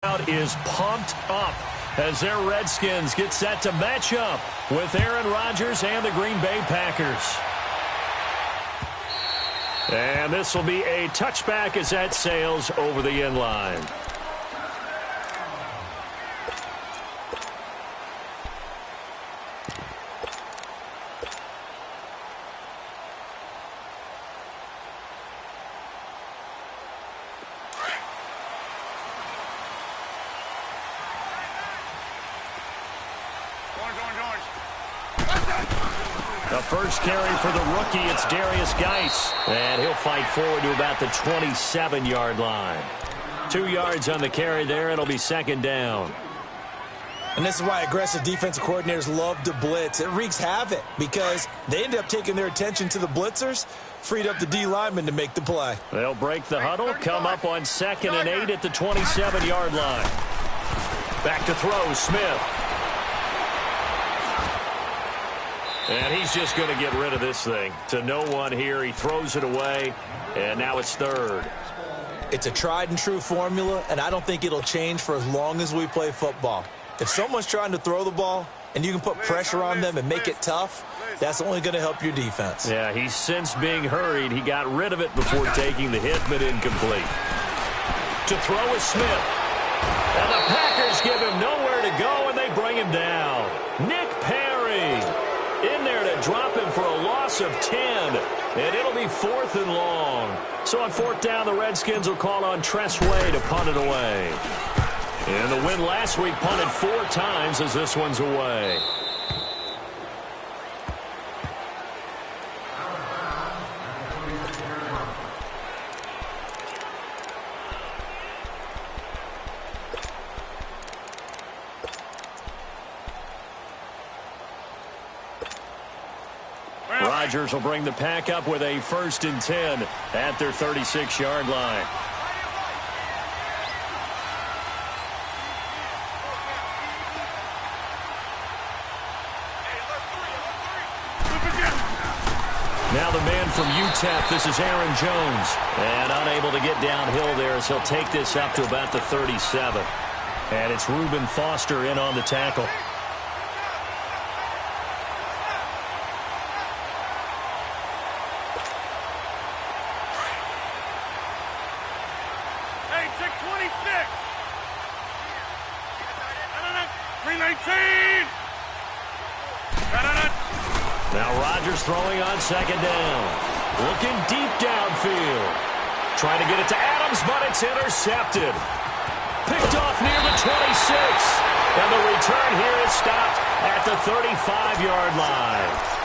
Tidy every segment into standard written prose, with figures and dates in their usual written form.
Crowd is pumped up as their Redskins get set to match up with Aaron Rodgers and the Green Bay Packers. And this will be a touchback as that sails over the end line. The first carry for the rookie, it's Darius Geis. And he'll fight forward to about the 27-yard line. 2 yards on the carry there. It'll be second down. And this is why aggressive defensive coordinators love to blitz. It wreaks havoc because they end up taking their attention to the blitzers, freed up the D lineman to make the play. They'll break the huddle, come up on 2nd and 8 at the 27-yard line. Back to throw, Smith. And he's just going to get rid of this thing. To no one here. He throws it away, and now it's third. It's a tried-and-true formula, and I don't think it'll change for as long as we play football. If someone's trying to throw the ball and you can put pressure on them and make it tough, that's only going to help your defense. Yeah, he's since being hurried. He got rid of it before taking the hit, but incomplete. To throw is Smith. And the Packers give him nowhere to go, and they bring him down. Nick Perry in there to drop him for a loss of 10, and it'll be 4th and long. So on 4th down, the Redskins will call on Tress Way to punt it away. And the win last week punted 4 times as this one's away. Rodgers will bring the pack up with a 1st and 10 at their 36-yard line. Now the man from UTEP, this is Aaron Jones. And unable to get downhill there as he'll take this up to about the 37. And it's Reuben Foster in on the tackle. Now Rodgers throwing on 2nd down. Looking deep downfield. Trying to get it to Adams, but it's intercepted. Picked off near the 26. And the return here is stopped at the 35-yard line.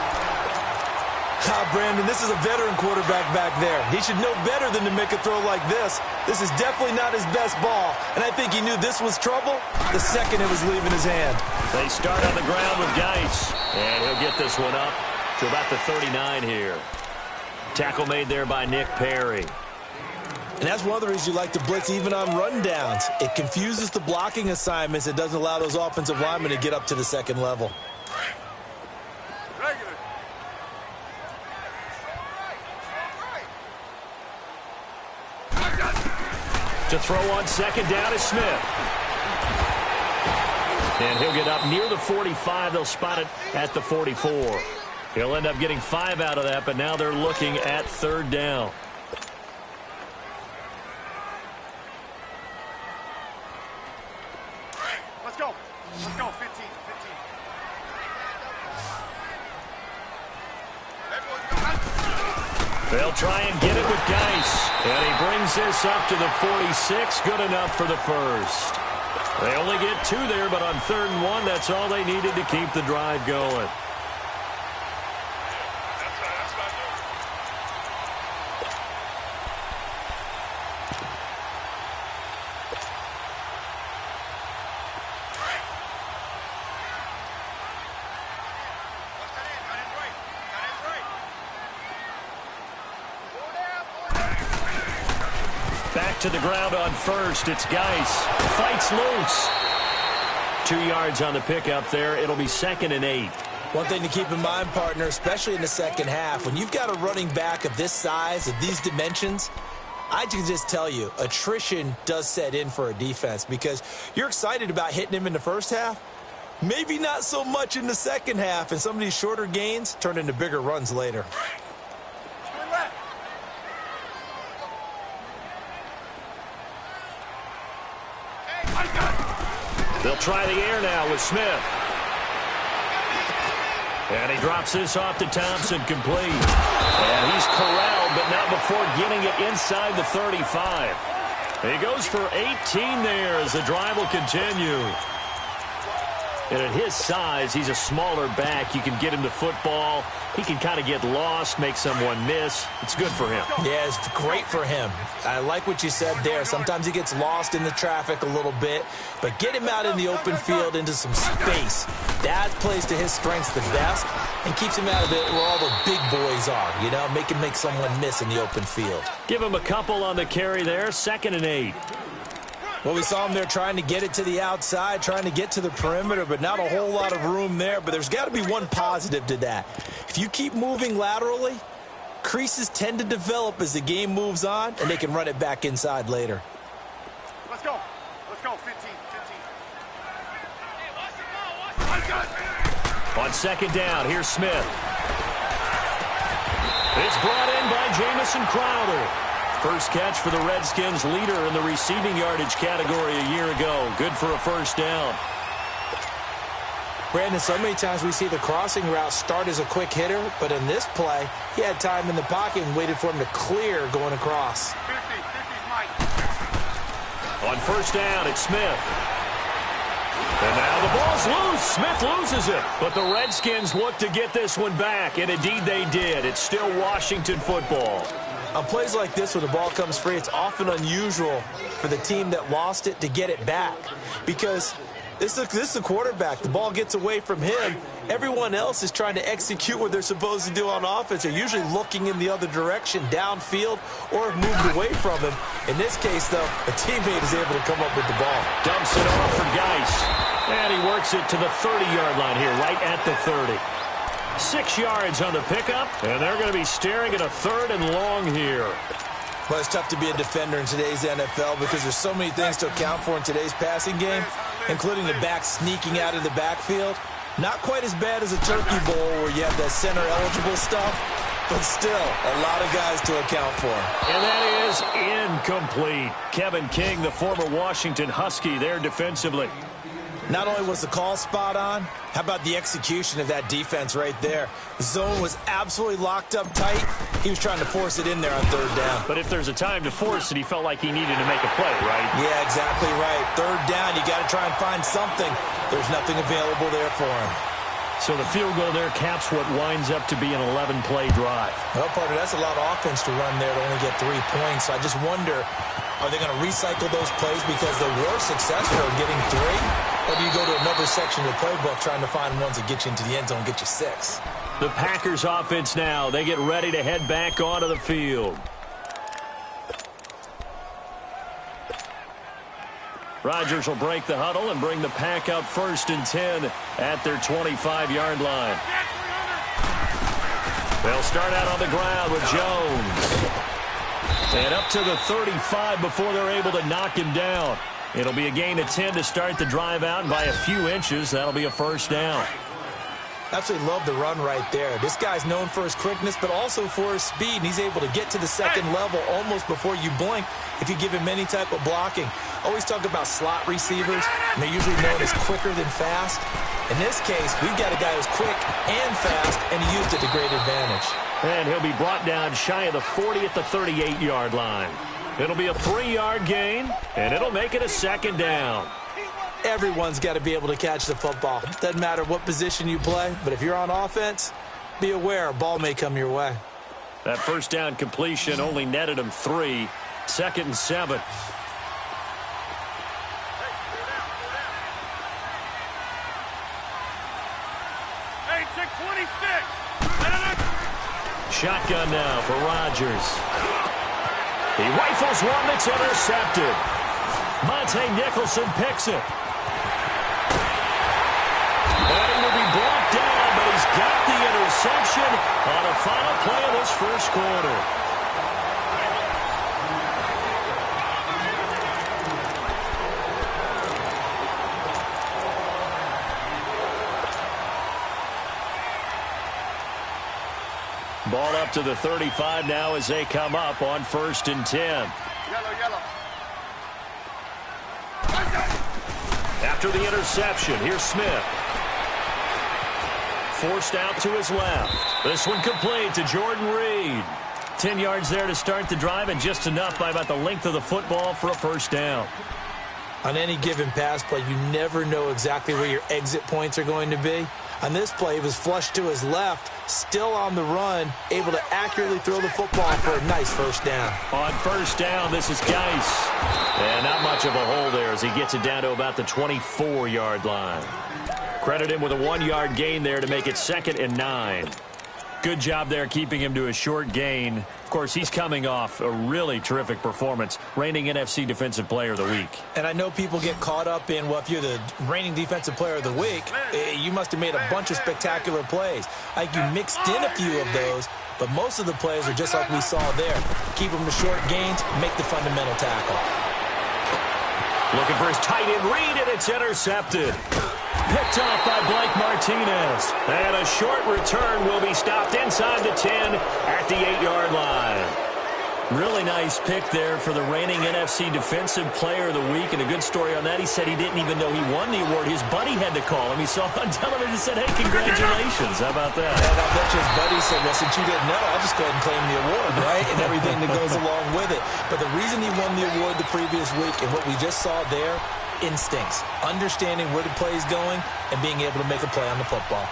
Brandon, this is a veteran quarterback back there. He should know better than to make a throw like this. This is definitely not his best ball, and I think he knew this was trouble the second it was leaving his hand. They start on the ground with Geis, and he'll get this one up to about the 39 here. Tackle made there by Nick Perry. And that's one of the reasons you like to blitz even on rundowns. It confuses the blocking assignments. It doesn't allow those offensive linemen to get up to the 2nd level. To throw on 2nd down is Smith. And he'll get up near the 45. They'll spot it at the 44. He'll end up getting 5 out of that, but now they're looking at 3rd down. Let's go. Let's go. 15. They'll try and get it with Geis. And he brings this up to the 46. Good enough for the 1st. They only get 2 there, but on 3rd and 1, that's all they needed to keep the drive going. Back to the ground on 1st. It's Geis. Fights loose. 2 yards on the pickup there. It'll be 2nd and 8. One thing to keep in mind, partner, especially in the second half, when you've got a running back of this size, of these dimensions, I can just tell you, attrition does set in for a defense because you're excited about hitting him in the first half. Maybe not so much in the second half, and some of these shorter gains turn into bigger runs later. They'll try the air now with Smith. And he drops this off to Thompson, complete. And he's corralled, but not before getting it inside the 35. He goes for 18 there as the drive will continue. And at his size, he's a smaller back. You can get him the football. He can kind of get lost, make someone miss. It's good for him. Yeah, it's great for him. I like what you said there. Sometimes he gets lost in the traffic a little bit, but get him out in the open field into some space. That plays to his strengths the best and keeps him out of it where all the big boys are, you know, make him make someone miss in the open field. Give him a couple on the carry there, 2nd and 8. Well, we saw him there trying to get it to the outside, trying to get to the perimeter, but not a whole lot of room there. But there's got to be one positive to that. If you keep moving laterally, creases tend to develop as the game moves on, and they can run it back inside later. Let's go. Let's go. 15. On 2nd down, here's Smith. It's brought in by Jamison Crowder. First catch for the Redskins, leader in the receiving yardage category a year ago. Good for a first down. Brandon, so many times we see the crossing route start as a quick hitter, but in this play, he had time in the pocket and waited for him to clear going across. 50's Mike. On first down, it's Smith. And now the ball's loose. Smith loses it. But the Redskins look to get this one back, and indeed they did. It's still Washington football. On plays like this, when the ball comes free, it's often unusual for the team that lost it to get it back. Because this is the quarterback. The ball gets away from him. Everyone else is trying to execute what they're supposed to do on offense. They're usually looking in the other direction, downfield, or have moved away from him. In this case, though, a teammate is able to come up with the ball. Dumps it off for Geis. And he works it to the 30-yard line here, right at the 30. 6 yards on the pickup, and they're going to be staring at a 3rd and long here. Well, it's tough to be a defender in today's NFL because there's so many things to account for in today's passing game, including the back sneaking out of the backfield. Not quite as bad as a Turkey Bowl where you have that center-eligible stuff, but still a lot of guys to account for. And that is incomplete. Kevin King, the former Washington Husky, there defensively. Not only was the call spot on, how about the execution of that defense right there? The zone was absolutely locked up tight. He was trying to force it in there on 3rd down. But if there's a time to force it, he felt like he needed to make a play, right? Yeah, exactly right. 3rd down, you got to try and find something. There's nothing available there for him. So the field goal there caps what winds up to be an 11-play drive. Well, partner, that's a lot of offense to run there to only get 3 points. So I just wonder, are they going to recycle those plays because they were successful in getting 3? Or do you go to another section of the playbook trying to find ones that get you into the end zone and get you 6? The Packers offense now. They get ready to head back onto the field. Rodgers will break the huddle and bring the pack out 1st and 10 at their 25-yard line. They'll start out on the ground with Jones. And up to the 35 before they're able to knock him down. It'll be a gain of 10 to start the drive out, and by a few inches, that'll be a first down. Absolutely love the run right there. This guy's known for his quickness, but also for his speed, and he's able to get to the second level almost before you blink if you give him any type of blocking. Always talk about slot receivers, and they're usually known as quicker than fast. In this case, we've got a guy who's quick and fast, and he used it to great advantage. And he'll be brought down shy of the 40 at the 38-yard line. It'll be a 3-yard gain, and it'll make it a 2nd down. Everyone's got to be able to catch the football. Doesn't matter what position you play, but if you're on offense, be aware a ball may come your way. That first down completion only netted him 3. 2nd and 7. Hey, check 26. Shotgun now for Rodgers. He rifles one that's intercepted. Monte Nicholson picks it. And he will be brought down, but he's got the interception on the final play of this first quarter. Ball up to the 35 now as they come up on 1st and 10. Yellow. After the interception, here's Smith. Forced out to his left. This one complete to Jordan Reed. 10 yards there to start the drive, and just enough by about the length of the football for a first down. On any given pass play, you never know exactly where your exit points are going to be. On this play, he was flushed to his left, still on the run, able to accurately throw the football for a nice first down. On first down, this is Geis. And not much of a hole there as he gets it down to about the 24-yard line. Credit him with a 1-yard gain there to make it 2nd and 9. Good job there keeping him to a short gain. Of course, he's coming off a really terrific performance, reigning NFC Defensive Player of the Week. And I know people get caught up in, well, if you're the reigning Defensive Player of the Week, you must have made a bunch of spectacular plays. I think you mixed in a few of those, but most of the plays are just like we saw there. Keep them to short gains, make the fundamental tackle. Looking for his tight end read, and it's intercepted. Picked off by Blake Martinez. And a short return will be stopped inside the 10 at the 8-yard line. Really nice pick there for the reigning NFC Defensive Player of the Week. And a good story on that, he said he didn't even know he won the award. His buddy had to call him. He saw it on television and said, hey, congratulations. How about that? And I bet you his buddy said, well, since you didn't know, I'll just go ahead and claim the award, right? And everything that goes along with it. But the reason he won the award the previous week and what we just saw there, instincts, understanding where the play is going and being able to make a play on the football.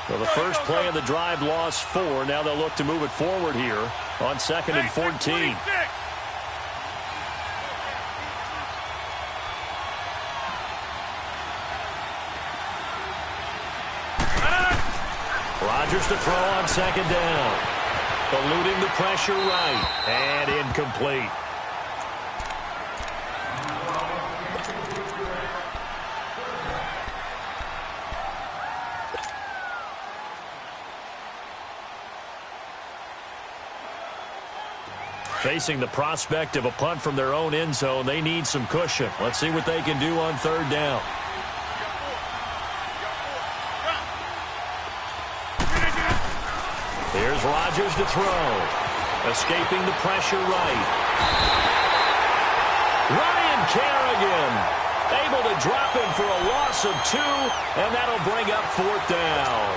Well, the first play of the drive lost 4. Now they'll look to move it forward here on 2nd and 14. Rodgers to throw on 2nd down. Eluding the pressure right. And incomplete. Facing the prospect of a punt from their own end zone, they need some cushion. Let's see what they can do on 3rd down. Here's Rodgers to throw. Escaping the pressure right. Ryan Kerrigan able to drop him for a loss of 2, and that'll bring up 4th down.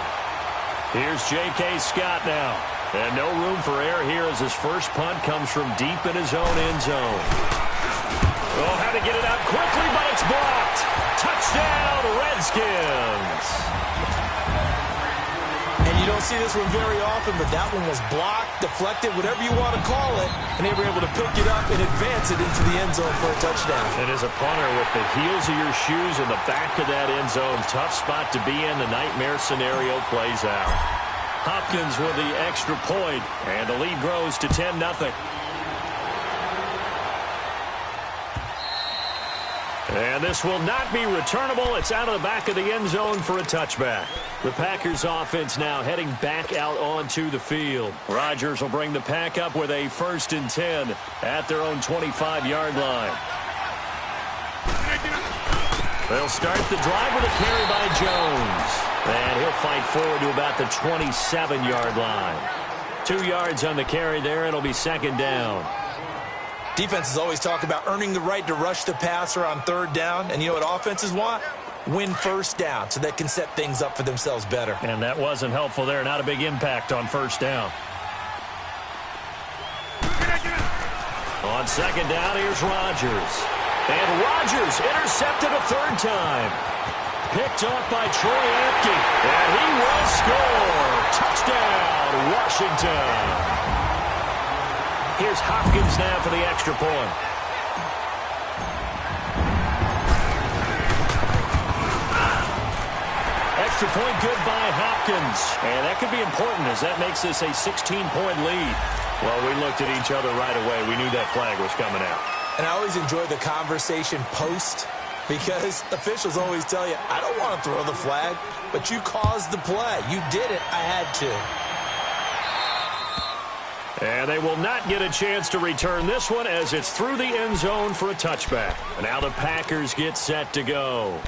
Here's J.K. Scott now. And no room for error here as his first punt comes from deep in his own end zone. Oh, had to get it out quickly, but it's blocked. Touchdown, Redskins. And you don't see this one very often, but that one was blocked, deflected, whatever you want to call it, and they were able to pick it up and advance it into the end zone for a touchdown. And as a punter, with the heels of your shoes in the back of that end zone, tough spot to be in. The nightmare scenario plays out. Hopkins with the extra point, and the lead grows to 10-0. And this will not be returnable. It's out of the back of the end zone for a touchback. The Packers offense now heading back out onto the field. Rodgers will bring the pack up with a 1st and 10 at their own 25-yard line. They'll start the drive with a carry by Jones. And he'll fight forward to about the 27-yard line. 2 yards on the carry there. It'll be 2nd down. Defenses always talk about earning the right to rush the passer on 3rd down. And you know what offenses want? Win 1st down so they can set things up for themselves better. And that wasn't helpful there. Not a big impact on 1st down. On 2nd down, here's Rodgers. And Rodgers intercepted a 3rd time. Picked off by Troy Apke. And he will score. Touchdown, Washington. Here's Hopkins now for the extra point. Extra point good by Hopkins. And that could be important as that makes this a 16-point lead. Well, we looked at each other right away. We knew that flag was coming out. And I always enjoy the conversation post, because officials always tell you, I don't want to throw the flag, but you caused the play. You did it. I had to. And they will not get a chance to return this one as it's through the end zone for a touchback. And now the Packers get set to go.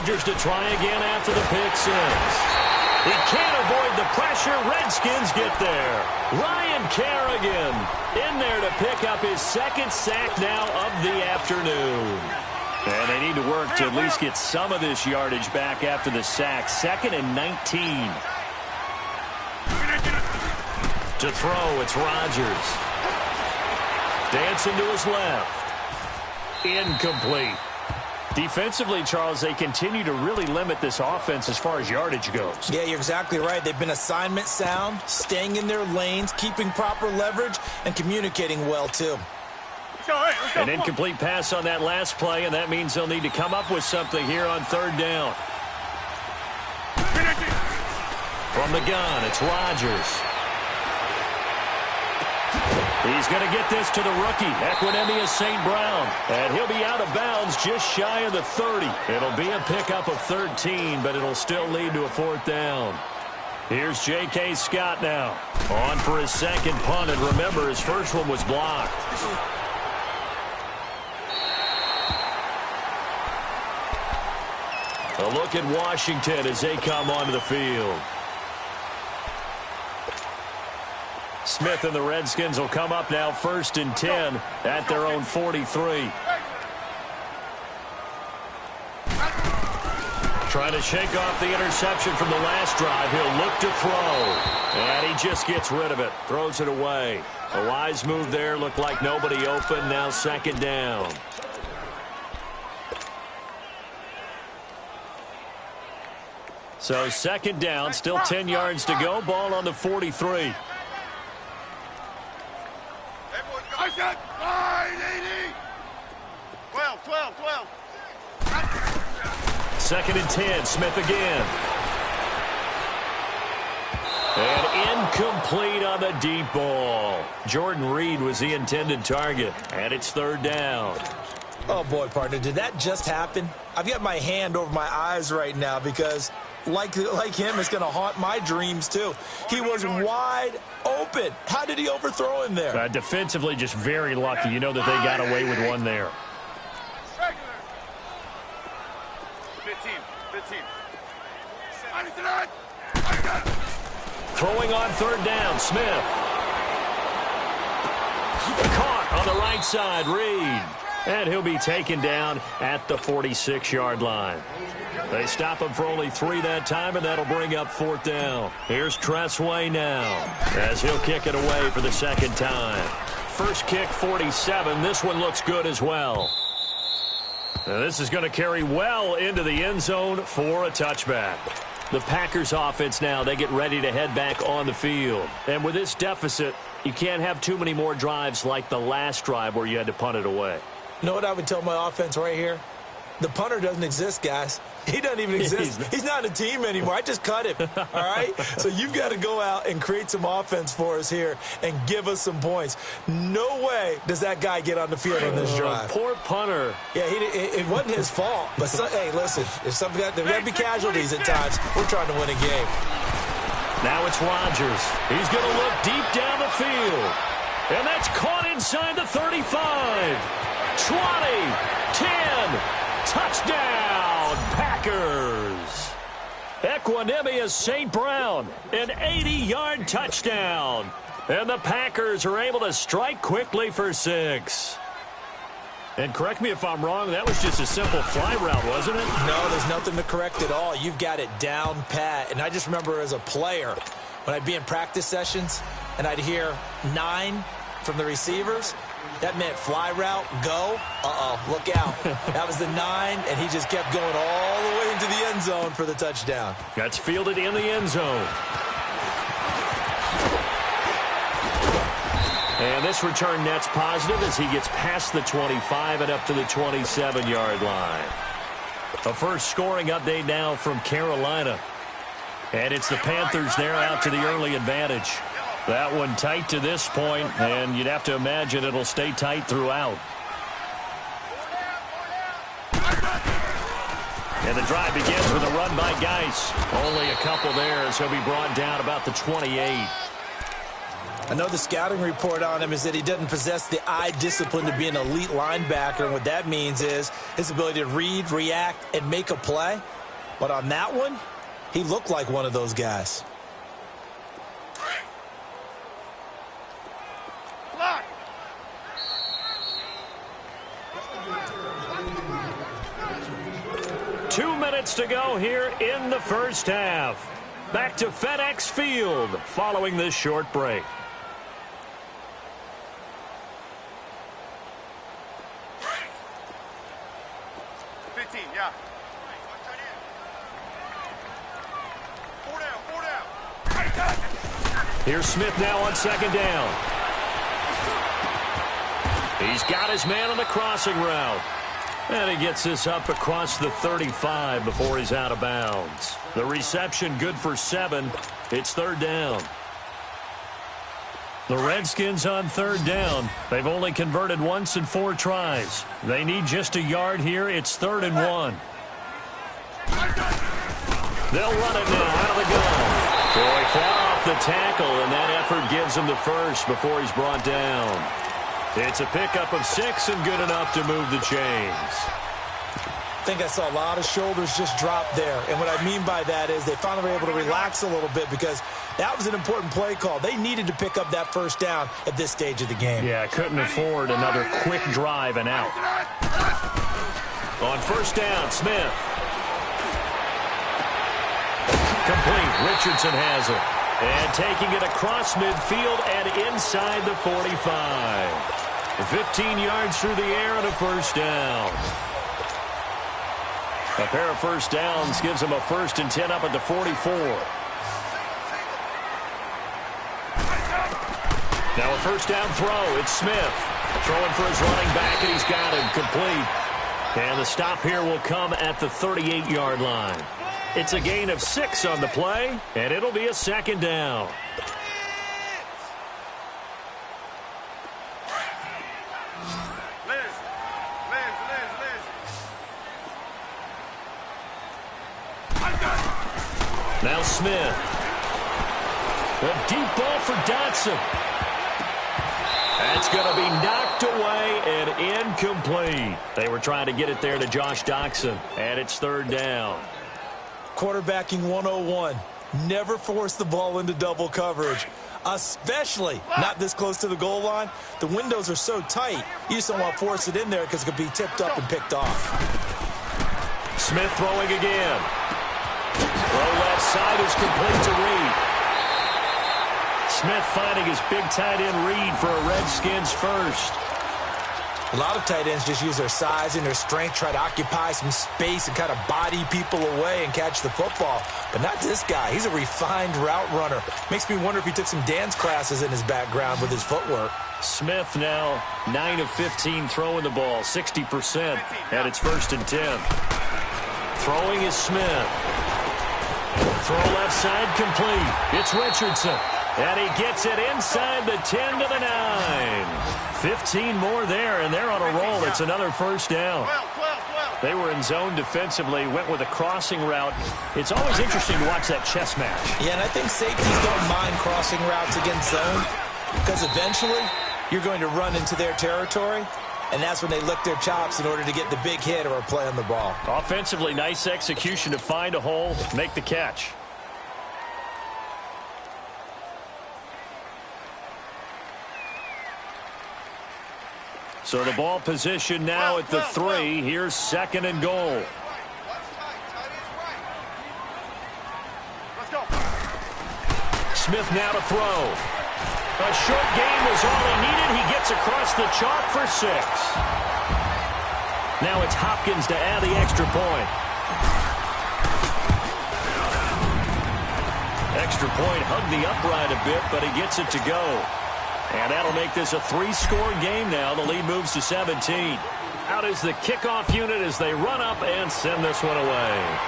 Rodgers to try again after the pick six. He can't avoid the pressure. Redskins get there. Ryan Kerrigan in there to pick up his second sack now of the afternoon. And they need to work to at least get some of this yardage back after the sack. 2nd and 19. To throw, it's Rodgers. Dancing to his left. Incomplete. Defensively, Charles, they continue to really limit this offense as far as yardage goes. Yeah, you're exactly right. They've been assignment sound, staying in their lanes, keeping proper leverage, and communicating well, too. An incomplete pass on that last play, and that means they'll need to come up with something here on 3rd down. From the gun, it's Rodgers. He's going to get this to the rookie, Equinemius St. Brown. And he'll be out of bounds just shy of the 30. It'll be a pickup of 13, but it'll still lead to a 4th down. Here's J.K. Scott now. On for his second punt, and remember, his first one was blocked. A look at Washington as they come onto the field. Smith and the Redskins will come up now 1st and 10 at their own 43. Trying to shake off the interception from the last drive. He'll look to throw. And he just gets rid of it. Throws it away. A wise move there. Looked like nobody open. Now 2nd down. So 2nd down. Still 10 yards to go. Ball on the 43. I said 980. 12. 2nd and 10. Smith again. And incomplete on the deep ball. Jordan Reed was the intended target. And it's 3rd down. Oh, boy, partner, did that just happen? I've got my hand over my eyes right now because, like him, it's going to haunt my dreams, too. He was wide open. How did he overthrow him there? Defensively, just very lucky. You know that they got away with one there. 15. Throwing on 3rd down, Smith. Caught on the right side, Reed. And he'll be taken down at the 46-yard line. They stop him for only 3 that time, and that'll bring up 4th down. Here's Tressway now as he'll kick it away for the 2nd time. First kick, 47. This one looks good as well. Now this is going to carry well into the end zone for a touchback. The Packers offense now, they get ready to head back on the field. And with this deficit, you can't have too many more drives like the last drive where you had to punt it away. You know what I would tell my offense right here? The punter doesn't exist, guys. He doesn't even exist. He's not a team anymore. I just cut him, all right? So you've got to go out and create some offense for us here and give us some points. No way does that guy get on the field on this drive. Poor punter. Yeah, it wasn't his fault. But, hey, listen, there's got to be casualties at times. We're trying to win a game. Now it's Rodgers. He's going to look deep down the field. And that's caught inside the 35. 20, 10, touchdown, Packers. Equinemius St. Brown, an 80-yard touchdown. And the Packers are able to strike quickly for 6. And correct me if I'm wrong, that was just a simple fly route, wasn't it? No, there's nothing to correct at all. You've got it down pat. And I just remember as a player, when I'd be in practice sessions and I'd hear 9 from the receivers, that meant fly route, go. Look out. That was the 9, and he just kept going all the way into the end zone for the touchdown. That's fielded in the end zone. And this return net's positive as he gets past the 25 and up to the 27-yard line. A first scoring update now from Carolina. And it's the Panthers there out to the early advantage. That one tight to this point, and you'd have to imagine it'll stay tight throughout. And the drive begins with a run by Geis. Only a couple there as he'll be brought down about the 28. I know the scouting report on him is that he doesn't possess the eye discipline to be an elite linebacker, and what that means is his ability to read, react, and make a play. But on that one, he looked like one of those guys. Block. 2 minutes to go here in the first half. Back to FedEx Field following this short break. Yeah. Four down. Here's Smith now on second down. He's got his man on the crossing route. And he gets this up across the 35 before he's out of bounds. The reception good for 7. It's third down. The Redskins on third down. They've only converted once in 4 tries. They need just a yard here. It's 3rd and 1. They'll run it now out of the gun. Boy, far off the tackle, and that effort gives him the first before he's brought down. It's a pickup of 6 and good enough to move the chains. I think I saw a lot of shoulders just drop there. And what I mean by that is they finally were able to relax a little bit because that was an important play call. They needed to pick up that first down at this stage of the game. Yeah, couldn't afford another quick drive and out. On first down, Smith. Complete. Richardson has it. And taking it across midfield and inside the 45. 15 yards through the air and a first down. A pair of first downs gives them a 1st and 10 up at the 44. Now a first down throw. It's Smith. Throwing for his running back, and he's got him complete. And the stop here will come at the 38-yard line. It's a gain of 6 on the play, and it'll be a second down. Now Smith. A deep ball for Dotson. That's going to be knocked away and incomplete. They were trying to get it there to Josh Doctson, and it's 3rd down. Quarterbacking 101. Never force the ball into double coverage, especially not this close to the goal line. The windows are so tight, you just don't want to force it in there because it could be tipped up and picked off. Smith throwing again. Throw left side is complete to Reed. Smith finding his big tight end Reed for a Redskins first. A lot of tight ends just use their size and their strength, try to occupy some space and kind of body people away and catch the football. But not this guy. He's a refined route runner. Makes me wonder if he took some dance classes in his background with his footwork. Smith now 9 of 15 throwing the ball, 60%, and it's 1st and 10. Throwing is Smith. Throw left side complete. It's Richardson. And he gets it inside the 10 to the 9. 15 more there, and they're on a roll. It's another first down. They were in zone defensively, went with a crossing route. It's always interesting to watch that chess match. Yeah, and I think safeties don't mind crossing routes against zone because eventually you're going to run into their territory, and that's when they lick their chops in order to get the big hit or a play on the ball. Offensively, nice execution to find a hole, make the catch. So the ball position now at the 3. Here's 2nd and goal. Smith now to throw. A short game was all he needed. He gets across the chalk for 6. Now it's Hopkins to add the extra point. Extra point hugged the upright a bit, but he gets it to go. And that'll make this a 3-score game now. The lead moves to 17. Out is the kickoff unit as they run up and send this one away.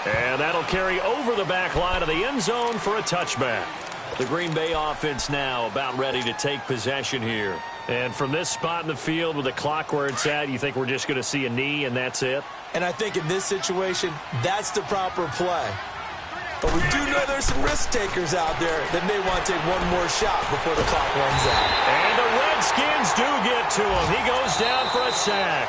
And that'll carry over the back line of the end zone for a touchback. The Green Bay offense now about ready to take possession here. And from this spot in the field with the clock where it's at, you think we're just going to see a knee and that's it? And I think in this situation, that's the proper play. But we do know there's some risk takers out there that may want to take one more shot before the clock runs out. And the Redskins do get to him. He goes down for a sack.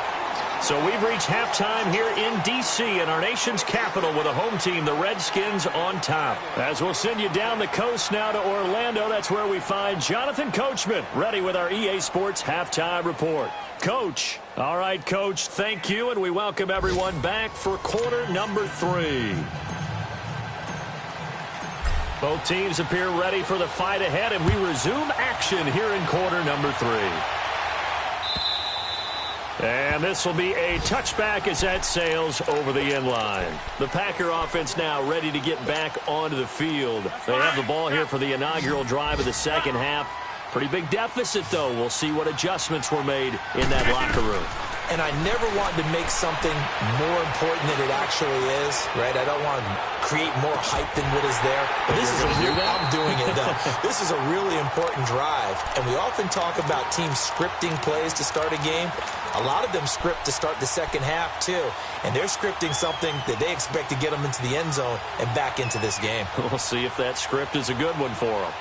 So we've reached halftime here in D.C. in our nation's capital with a home team, the Redskins, on top. As we'll send you down the coast now to Orlando, that's where we find Jonathan Coachman, ready with our EA Sports halftime report. Coach. All right, Coach, thank you, and we welcome everyone back for quarter number 3. Both teams appear ready for the fight ahead, and we resume action here in quarter number 3. And this will be a touchback as that sails over the end line. The Packer offense now ready to get back onto the field. They have the ball here for the inaugural drive of the second half. Pretty big deficit, though. We'll see what adjustments were made in that locker room. And I never want to make something more important than it actually is, right? I don't want to create more hype than what is there. But this is I'm doing it, though. This is a really important drive. And we often talk about teams scripting plays to start a game. A lot of them script to start the second half, too. And they're scripting something that they expect to get them into the end zone and back into this game. We'll see if that script is a good one for them.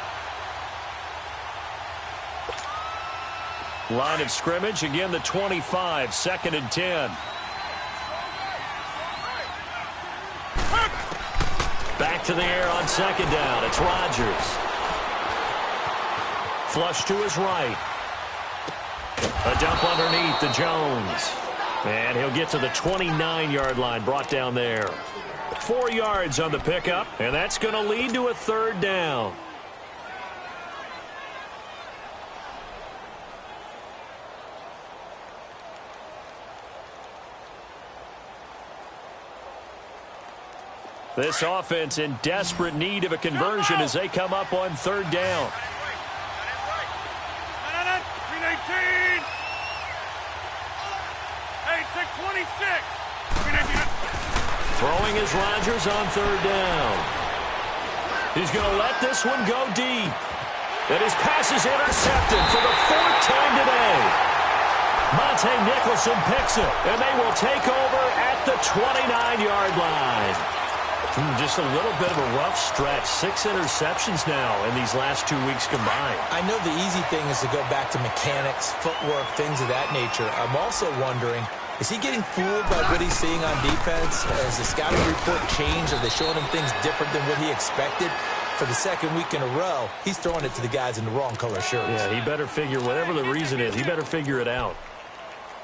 Line of scrimmage, again the 25, 2nd and 10. Back to the air on 2nd down. It's Rodgers. Flush to his right. A dump underneath to Jones. And he'll get to the 29-yard line, brought down there. 4 yards on the pickup, and that's going to lead to a 3rd down. This offense in desperate need of a conversion as they come up on 3rd down. 319. 26. Throwing is Rodgers on 3rd down. He's going to let this one go deep. And his pass is intercepted for the 4th time today. Monte Nicholson picks it, and they will take over at the 29-yard line. Just a little bit of a rough stretch. 6 interceptions now in these last 2 weeks combined. I know the easy thing is to go back to mechanics, footwork, things of that nature. I'm also wondering, is he getting fooled by what he's seeing on defense? Has the scouting report changed? Are they showing him things different than what he expected? For the 2nd week in a row, he's throwing it to the guys in the wrong color shirts. Yeah, he better figure, whatever the reason is, he better figure it out.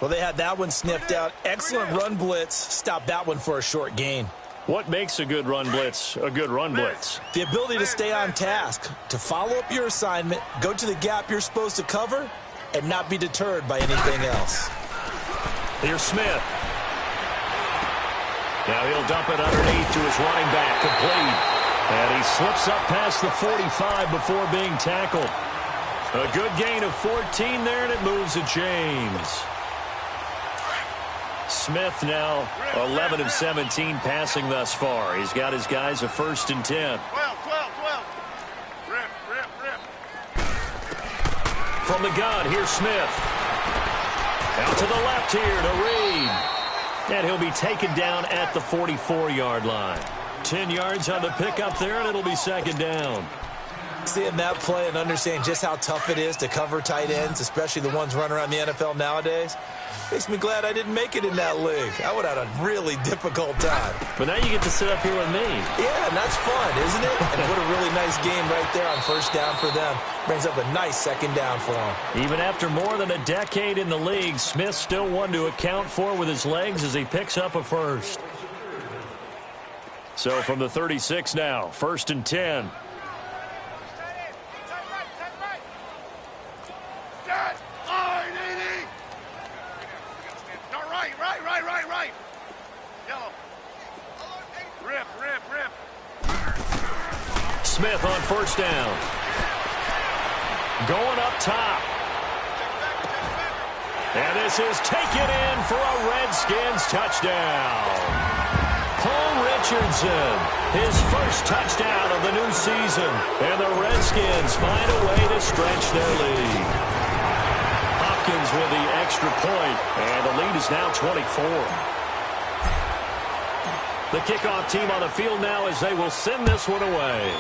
Well, they had that one sniffed out. Excellent run blitz. Stop that one for a short gain. What makes a good run blitz a good run blitz? The ability to stay on task, to follow up your assignment, go to the gap you're supposed to cover, and not be deterred by anything else. Here's Smith. Now he'll dump it underneath to his running back, complete. And he slips up past the 45 before being tackled. A good gain of 14 there, and it moves to James. Smith now 11 of 17 passing thus far. He's got his guys a 1st and 10. 12. Rip. From the gun, here's Smith. Out to the left here to Reed. And he'll be taken down at the 44-yard line. 10 yards on the pickup there, and it'll be 2nd down. Seeing that play and understanding just how tough it is to cover tight ends, especially the ones running around the NFL nowadays, makes me glad I didn't make it in that league. I would have had a really difficult time. But now you get to sit up here with me. Yeah, and that's fun, isn't it? And what a really nice game right there on 1st down for them. Brings up a nice 2nd down for them. Even after more than a decade in the league, Smith still one to account for with his legs as he picks up a 1st. So from the 36 now, 1st and 10. Right. Yellow. Rip. Smith on 1st down. Going up top. And this is taken in for a Redskins touchdown. Paul Richardson, his 1st touchdown of the new season. And the Redskins find a way to stretch their lead. Hopkins with the extra point, and the lead is now 24. The kickoff team on the field now as they will send this one away.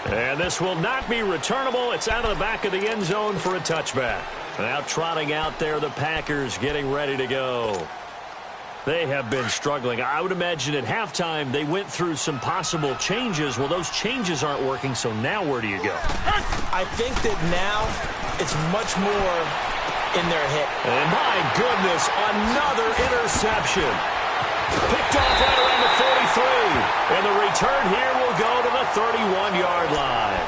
And this will not be returnable. It's out of the back of the end zone for a touchback. Now trotting out there, the Packers getting ready to go. They have been struggling. I would imagine at halftime they went through some possible changes. Well, those changes aren't working, so now where do you go? I think that now it's much more in their head. And my goodness, another interception. Picked off right around the 43. And the return here will go to the 31-yard line.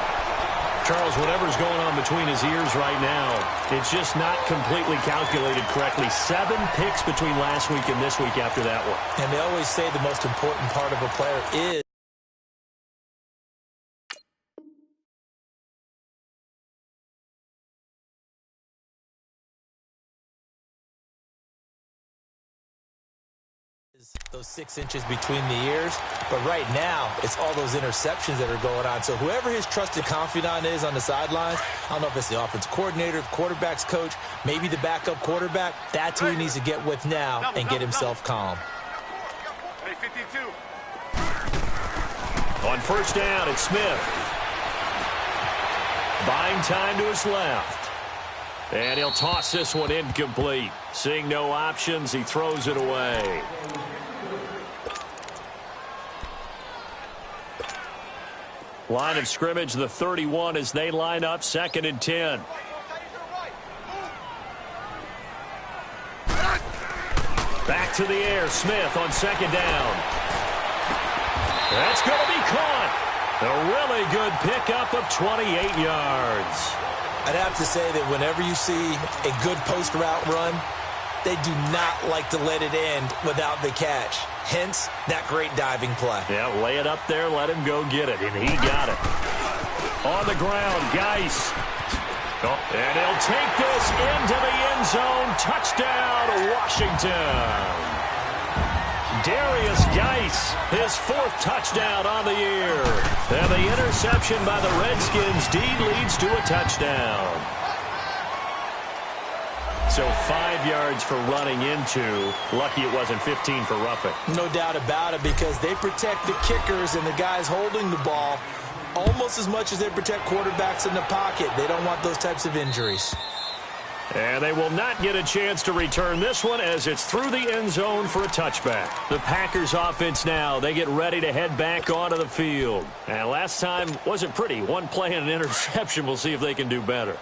Charles, whatever's going on between his ears right now, it's just not completely calculated correctly. 7 picks between last week and this week after that one. And they always say the most important part of a player is those 6 inches between the ears. But right now, it's all those interceptions that are going on. So whoever his trusted confidant is on the sidelines, I don't know if it's the offensive coordinator, the quarterback's coach, maybe the backup quarterback, that's who he needs to get with now and get himself calm. Hey, 52. On first down, it's Smith. Buying time to his left. And he'll toss this one incomplete. Seeing no options, he throws it away. Line of scrimmage, the 31 as they line up, 2nd and 10. Back to the air, Smith on 2nd down. That's going to be caught. A really good pickup of 28 yards. I'd have to say that whenever you see a good post route run, they do not like to let it end without the catch. Hence, that great diving play. Yeah, lay it up there, let him go get it, and he got it. On the ground, Geis. Oh, and he'll take this into the end zone. Touchdown, Washington. Darius Geis, his 4th touchdown on the year. And the interception by the Redskins deed leads to a touchdown. So 5 yards for running into. Lucky it wasn't 15 for roughing. No doubt about it, because they protect the kickers and the guys holding the ball almost as much as they protect quarterbacks in the pocket. They don't want those types of injuries. And they will not get a chance to return this one as it's through the end zone for a touchback. The Packers offense now, they get ready to head back onto the field. And last time wasn't pretty. One play and an interception. We'll see if they can do better.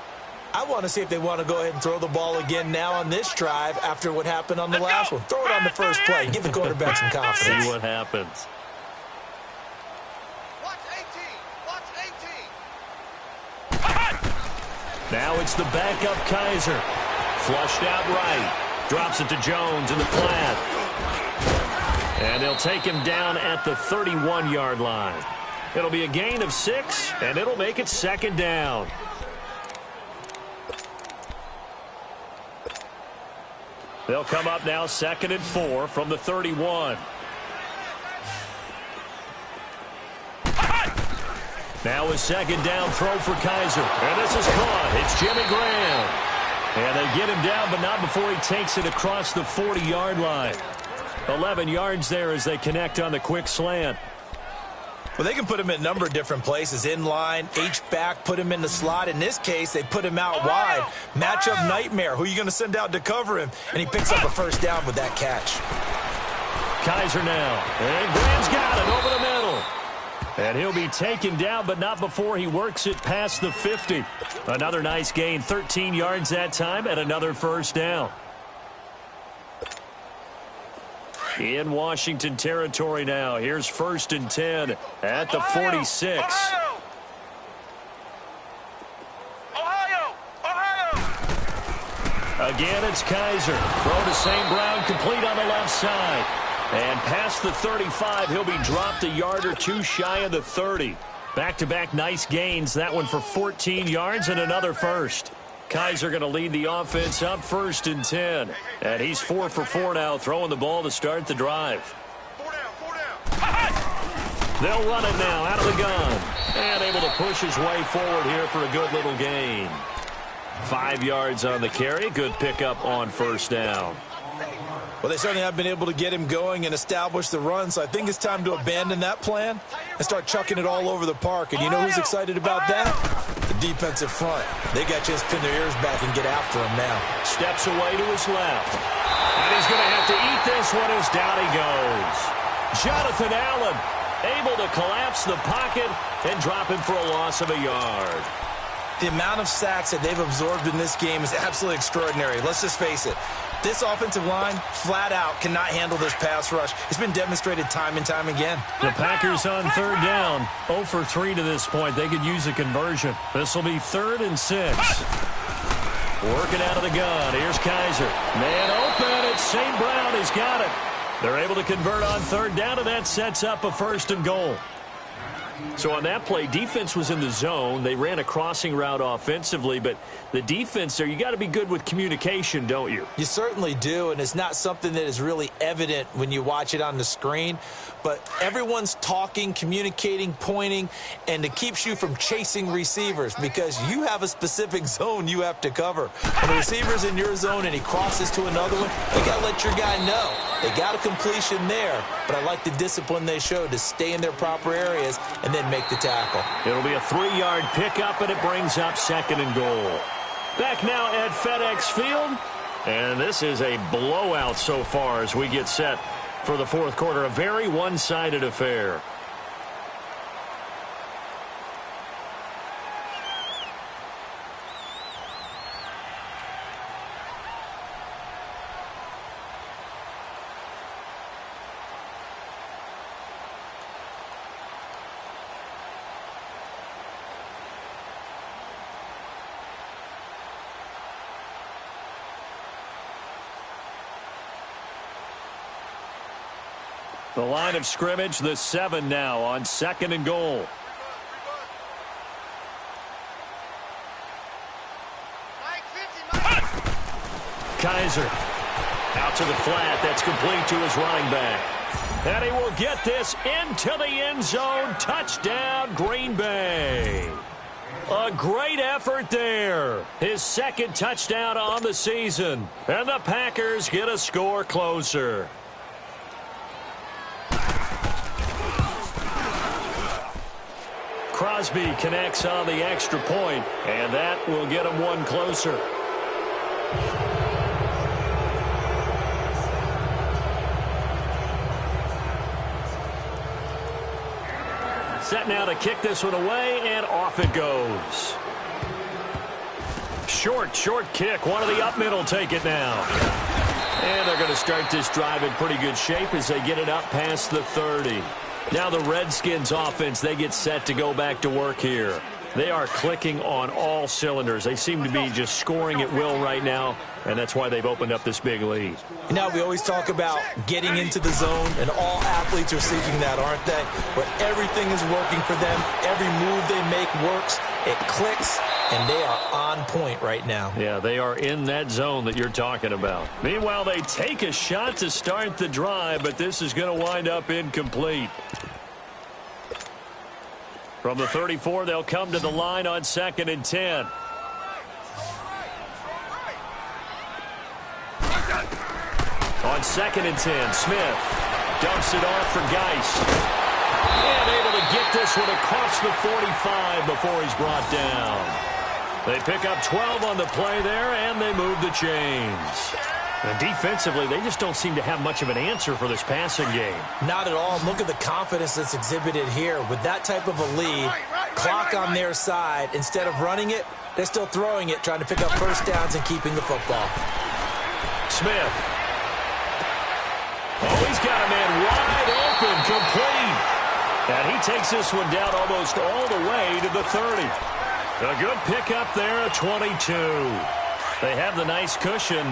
I want to see if they want to go ahead and throw the ball again now on this drive after what happened on the last one. Throw it on the first play. Give the quarterback some confidence. See what happens. Watch 18. Watch 18. Now it's the backup Kaiser. Flushed out right. Drops it to Jones in the flat. And they'll take him down at the 31-yard line. It'll be a gain of 6, and it'll make it 2nd down. They'll come up now 2nd and 4 from the 31. Now a 2nd down throw for Kaiser. And this is caught. It's Jimmy Graham. And they get him down, but not before he takes it across the 40-yard line. 11 yards there as they connect on the quick slant. Well, they can put him in a number of different places. In line, H-back, put him in the slot. In this case, they put him out wide. Matchup nightmare. Who are you going to send out to cover him? And he picks up a first down with that catch. Kaiser now. And Graham's got it over the middle. And he'll be taken down, but not before he works it past the 50. Another nice gain, 13 yards that time, and another first down. In Washington territory now. Here's 1st and 10 at the 46. Ohio! Again, it's Kaiser. Throw to St. Brown, complete on the left side. And past the 35, he'll be dropped a yard or 2 shy of the 30. Back-to-back nice gains. That one for 14 yards and another first. Kaiser going to lead the offense up 1st and 10. And he's 4 for 4 now, throwing the ball to start the drive. 4 down. They'll run it now out of the gun. And able to push his way forward here for a good little gain. 5 yards on the carry. Good pickup on first down. Well, they certainly have been able to get him going and establish the run, so I think it's time to abandon that plan and start chucking it all over the park. And you know who's excited about that? The defensive front. They got to just pin their ears back and get after him now. Steps away to his left. And he's going to have to eat this one as down he goes. Jonathan Allen able to collapse the pocket and drop him for a loss of a yard. The amount of sacks that they've absorbed in this game is absolutely extraordinary. Let's just face it. This offensive line, flat out, cannot handle this pass rush. It's been demonstrated time and time again. The Packers on third down. 0 for 3 to this point. They could use a conversion. This will be 3rd and 6. Working out of the gun. Here's Kaiser. Man open. It's St. Brown. He's got it. They're able to convert on third down, and that sets up a 1st and goal. So on that play, defense was in the zone. They ran a crossing route offensively, but the defense there, you got to be good with communication, don't you? You certainly do, and it's not something that is really evident when you watch it on the screen. But everyone's talking, communicating, pointing, and it keeps you from chasing receivers because you have a specific zone you have to cover. When the receiver's in your zone and he crosses to another one, you got to let your guy know. They got a completion there, but I like the discipline they showed to stay in their proper areas and then make the tackle. It'll be a 3-yard pickup, and it brings up 2nd and goal. Back now at FedEx Field, and this is a blowout so far as we get set for the 4th quarter. A very one-sided affair. The line of scrimmage, the 7 now on 2nd and goal. Kaiser out to the flat. That's complete to his running back. And he will get this into the end zone. Touchdown, Green Bay. A great effort there. His 2nd touchdown on the season. And the Packers get a score closer. Crosby connects on the extra point, and that will get him one closer. Set now to kick this one away, and off it goes. Short kick. One of the up middle take it now. And they're going to start this drive in pretty good shape as they get it up past the 30. Now the Redskins offense, they get set to go back to work here. They are clicking on all cylinders. They seem to be just scoring at will right now, and that's why they've opened up this big lead. Now we always talk about getting into the zone, and all athletes are seeking that, aren't they? Where everything is working for them. Every move they make works. It clicks, and they are on point right now. Yeah, they are in that zone that you're talking about. Meanwhile, they take a shot to start the drive, but this is going to wind up incomplete. From the 34, they'll come to the line on 2nd and 10. On 2nd and 10, Smith dumps it off for Geist. And able to get this one across the 45 before he's brought down. They pick up 12 on the play there, and they move the chains. And defensively, they just don't seem to have much of an answer for this passing game. Not at all. Look at the confidence that's exhibited here. With that type of a lead, clock on their side, instead of running it, they're still throwing it, trying to pick up first downs and keeping the football. Smith. Oh, he's got a man wide open, complete. And he takes this one down almost all the way to the 30. A good pickup there, a 22. They have the nice cushion.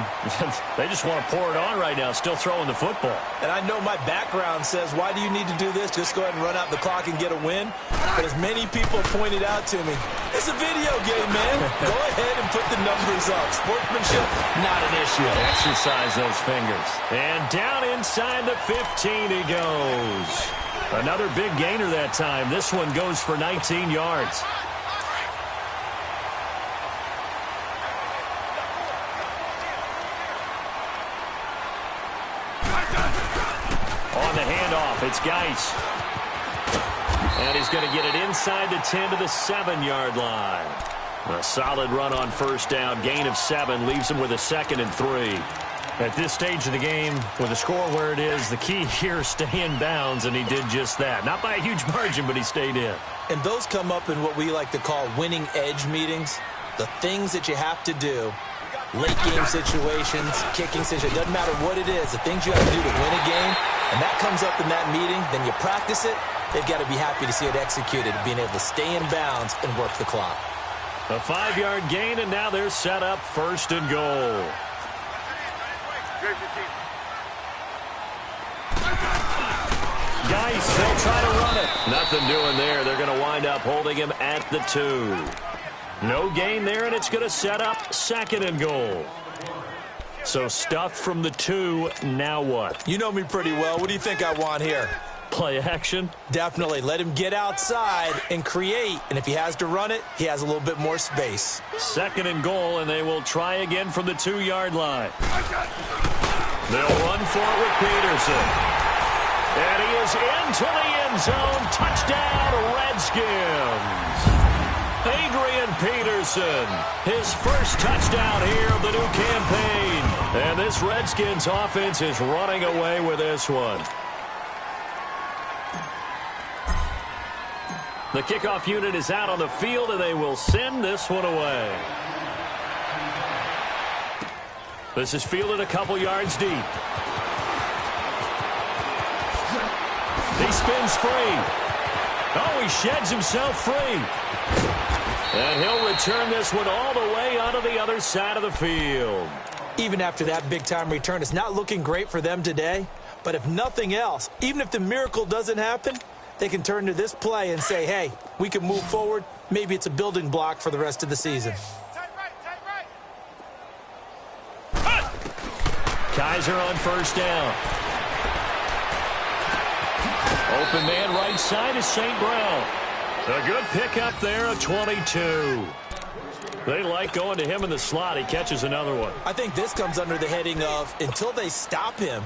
They just want to pour it on right now, still throwing the football. And I know my background says, why do you need to do this? Just go ahead and run out the clock and get a win. But as many people pointed out to me, it's a video game, man. Go ahead and put the numbers up. Sportsmanship, not an issue. Exercise those fingers. And down inside the 15 he goes. Another big gainer that time. This one goes for 19 yards. On the handoff, it's Geis. And he's going to get it inside the 10 to the 7-yard line. A solid run on first down. Gain of 7 leaves him with a 2nd and 3. At this stage of the game, with the score where it is, the key here is stay in bounds, and he did just that. Not by a huge margin, but he stayed in. And those come up in what we like to call winning edge meetings. The things that you have to do, late game situations, kicking situations, doesn't matter what it is, the things you have to do to win a game, and that comes up in that meeting, then you practice it, they've got to be happy to see it executed, being able to stay in bounds and work the clock. A 5-yard gain, and now they're set up 1st and goal. Geis, they'll try to run it. Nothing doing there. They're going to wind up holding him at the 2. No gain there, and it's going to set up 2nd and goal. So stuffed from the 2, now what? You know me pretty well. What do you think I want here? Play action? Definitely. Let him get outside and create. And if he has to run it, he has a little bit more space. 2nd and goal, and they will try again from the 2-yard line. They'll run for it with Peterson. And he is into the end zone. Touchdown, Redskins. Adrian Peterson, his first touchdown here of the new campaign. And this Redskins offense is running away with this one. The kickoff unit is out on the field, and they will send this one away. This is fielded a couple yards deep. He spins free. Oh, he sheds himself free. And he'll return this one all the way onto the other side of the field. Even after that big-time return, it's not looking great for them today. But if nothing else, even if the miracle doesn't happen, they can turn to this play and say, hey, we can move forward. Maybe it's a building block for the rest of the season. Kaiser on first down. Open man right side is St. Brown. A good pickup there, a 22. They like going to him in the slot. He catches another one. I think this comes under the heading of until they stop him,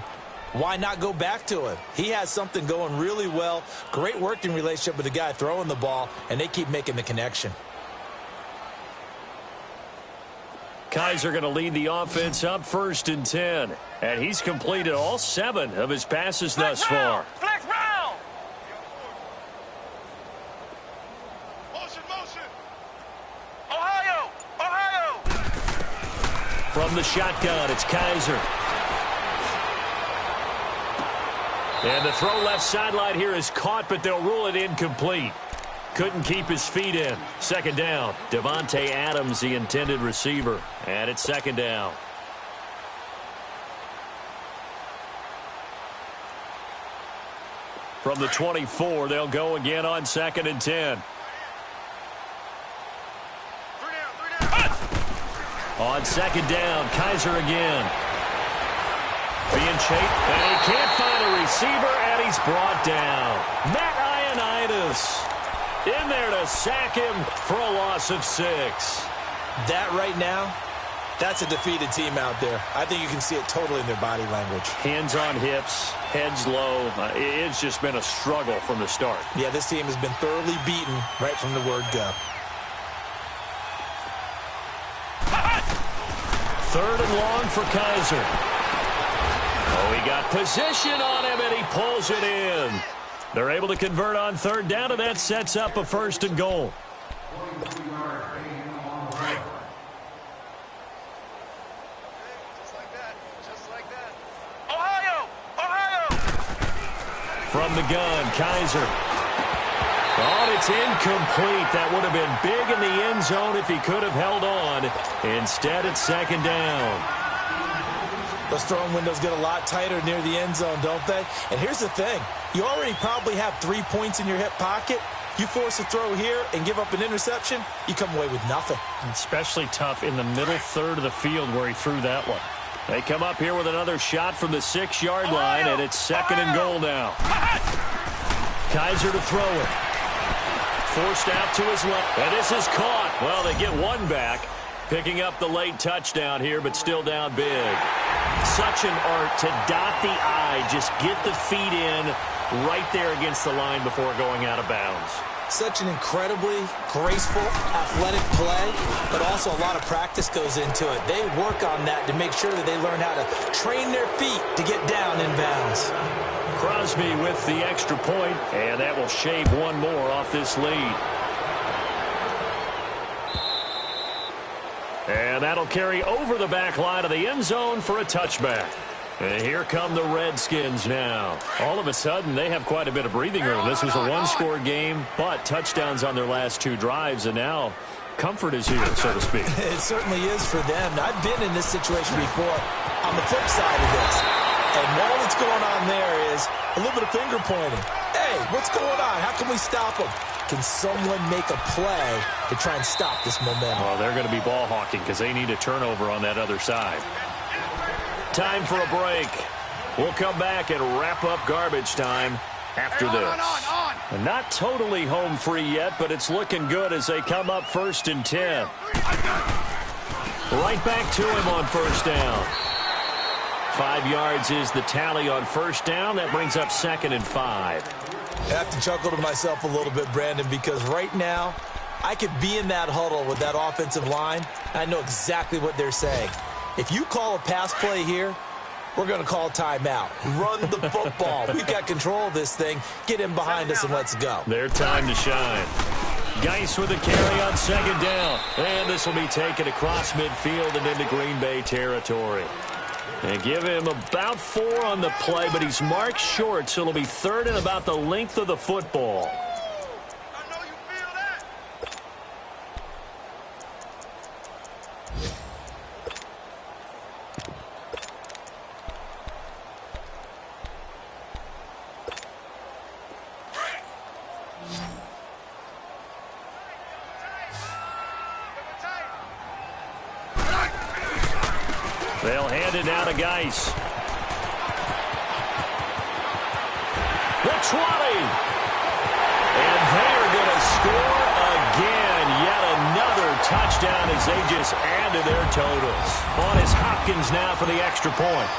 why not go back to him? He has something going really well. Great working relationship with the guy throwing the ball, and they keep making the connection. Kaiser going to lead the offense up 1st and 10. And he's completed all 7 of his passes thus far. Flex round! Motion, motion! Ohio! Ohio! From the shotgun, it's Kaiser. And the throw left sideline here is caught, but they'll rule it incomplete. Couldn't keep his feet in. 2nd down. Devontae Adams, the intended receiver. And it's 2nd down. From the 24, they'll go again on 2nd and 10. 3 down. On 2nd down, Kaiser again. Being chased, and he can't find a receiver, and he's brought down. Matt Ioannidis in there to sack him for a loss of 6. That right now, that's a defeated team out there. I think you can see it totally in their body language. Hands on hips, heads low. It's just been a struggle from the start. Yeah, this team has been thoroughly beaten right from the word go. 3rd and long for Kaiser. Oh, he got position on him, and he pulls it in. They're able to convert on 3rd down, and that sets up a 1st and goal. Just like that. Just like that. Ohio! Ohio! From the gun, Kaiser. Oh, it's incomplete. That would have been big in the end zone if he could have held on. Instead, it's 2nd down. Those throwing windows get a lot tighter near the end zone, don't they? And here's the thing. You already probably have 3 points in your hip pocket. You force a throw here and give up an interception, you come away with nothing. Especially tough in the middle 3rd of the field where he threw that one. They come up here with another shot from the 6-yard line, and it's 2nd and goal now. Kaiser to throw it. Forced out to his left. And this is caught. Well, they get one back. Picking up the late touchdown here, but still down big. such an art to dot the I, just get the feet in right there against the line before going out of bounds. Such an incredibly graceful, athletic play, but also a lot of practice goes into it. They work on that to make sure that they learn how to train their feet to get down in bounds. Crosby with the extra point, and that will shave one more off this lead. And that'll carry over the back line of the end zone for a touchback. And here come the Redskins now. All of a sudden, they have quite a bit of breathing room. This was a one-score game, but touchdowns on their last two drives, and now comfort is here, so to speak. It certainly is for them. I've been in this situation before on the flip side of this. And all that's going on there is a little bit of finger pointing. Hey, what's going on? How can we stop them? Can someone make a play to try and stop this momentum? Well, they're going to be ball hawking because they need a turnover on that other side. Time for a break. We'll come back and wrap up garbage time after this. And not totally home free yet, but it's looking good as they come up 1st and 10. Right back to him on first down. 5 yards is the tally on first down. That brings up 2nd and 5. I have to chuckle to myself a little bit, Brandon, because right now I could be in that huddle with that offensive line, and I know exactly what they're saying. If you call a pass play here, we're going to call timeout. Run the football. We've got control of this thing. Get him behind us and let's go. Their time to shine. Geis with a carry on 2nd down. And this will be taken across midfield and into Green Bay territory. And give him about 4 on the play, but he's marked short, so it'll be 3rd and about the length of the football. They'll hand it now to Geis. The 20. And they're going to score again. Yet another touchdown as they just add to their totals. On is Hopkins now for the extra point.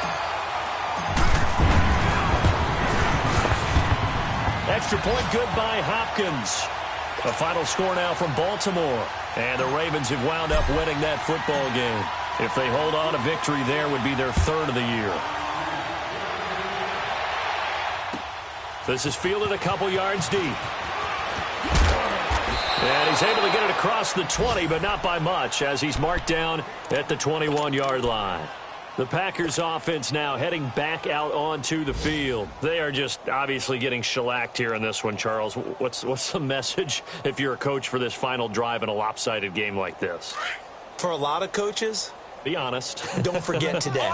Extra point good by Hopkins. A final score now from Baltimore. And the Ravens have wound up winning that football game. If they hold on, a victory there would be their 3rd of the year. This is fielded a couple yards deep. And he's able to get it across the 20, but not by much, as he's marked down at the 21-yard line. The Packers offense now heading back out onto the field. They are just obviously getting shellacked here in this one, Charles. What's the message if you're a coach for this final drive in a lopsided game like this? For a lot of coaches, be honest. Don't forget today.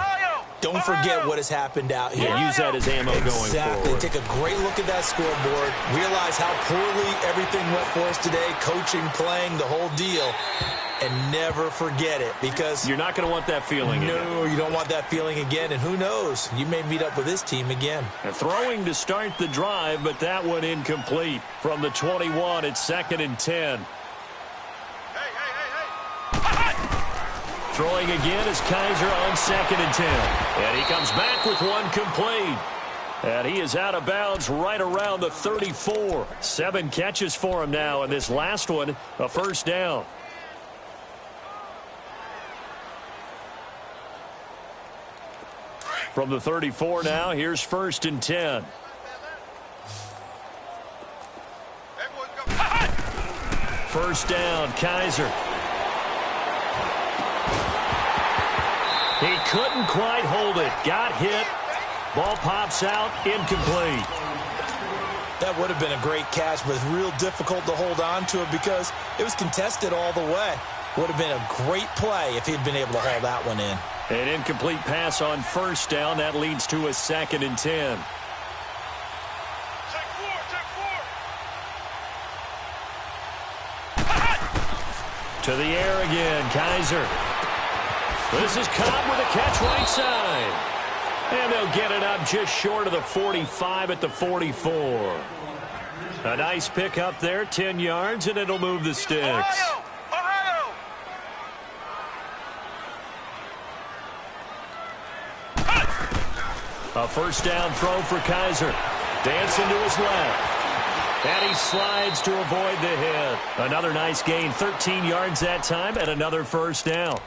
Don't forget what has happened out here. Yeah, use that as ammo going forward. Exactly. Take a great look at that scoreboard. Realize how poorly everything went for us today. Coaching, playing, the whole deal. And never forget it, because you're not going to want that feeling again. No, you don't want that feeling again. And who knows? You may meet up with this team again. And throwing to start the drive, but that one incomplete. From the 21, it's 2nd and 10. Throwing again is Kaiser on 2nd and 10. And he comes back with one complete. And he is out of bounds right around the 34. 7 catches for him now, and this last one, a first down. From the 34 now, here's 1st and 10. First down, Kaiser. He couldn't quite hold it. Got hit. Ball pops out. Incomplete. That would have been a great catch, but it's real difficult to hold on to it because it was contested all the way. Would have been a great play if he'd been able to hold that one in. An incomplete pass on first down. That leads to a 2nd and 10. To the air again, Kaiser. This is Cobb with a catch right side. And they'll get it up just short of the 45 at the 44. A nice pick up there, 10 yards, and it'll move the sticks. A first down throw for Kaiser. Dancing to his left. And he slides to avoid the hit. Another nice gain, 13 yards that time, and another first down.